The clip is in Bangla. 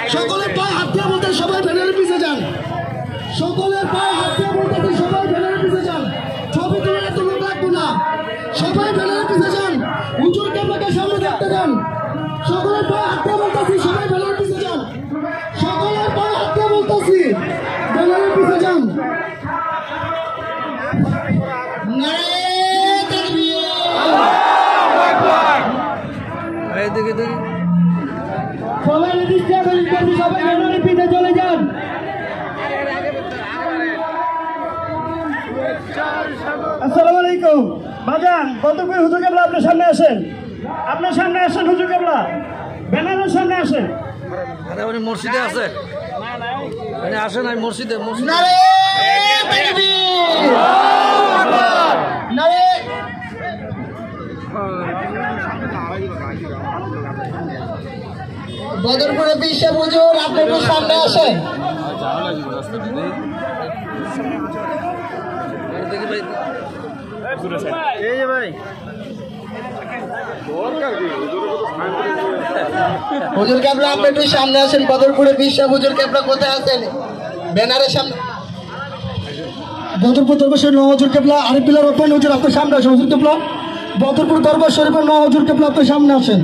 সকলের পায়ে হাত দিয়ে বলতে সবাই ব্যানারের পিছে যান। সকলের পায়ে হাত দিয়ে বলতে সবাই ব্যানারের পিছে যান। ছবি তুলে এত লোক রাখবো না, সবাই ব্যানারের পিছে যান। হুজুর কেবলাকে সামনে দেখতে যান। সকলের পায়ে হাত দিয়ে বলতেছি সবাই ব্যানারের পিছে যান। সকলের পায়ে হাত দিয়ে বলতেছি ব্যানারের পিছে যান। সবাই সবাই ব্যানারের পিছে চলে যান। আসসালামু আলাইকুম বাজান, বদরপুর হুজুর কেবলা আপনার সামনে আসেন। আপনার সামনে আসেন হুজুর কেবলা, ব্যানারের সামনে আসেন। উনি মসজিদে আছে, আসেন আমি মসজিদে। বদরপুরে বিশ্ব হুজুর আপনি একটু সামনে আসেন। হুজুর কেবলা আপনি একটু সামনে আসেন। বদরপুরে বিশ্ব হুজুর কেবলা কোথায় আছেন? ব্যানারের সামনে। বদরপুর দরবার শরীফ হুজুর কেবলা আরিফ বিল্লাহ রব্বানী হুজুর আপনার সামনে আসেন। হুজুর কেবলা বদরপুর দরবার শরীফের হুজুর কেবলা আপনার সামনে আসেন।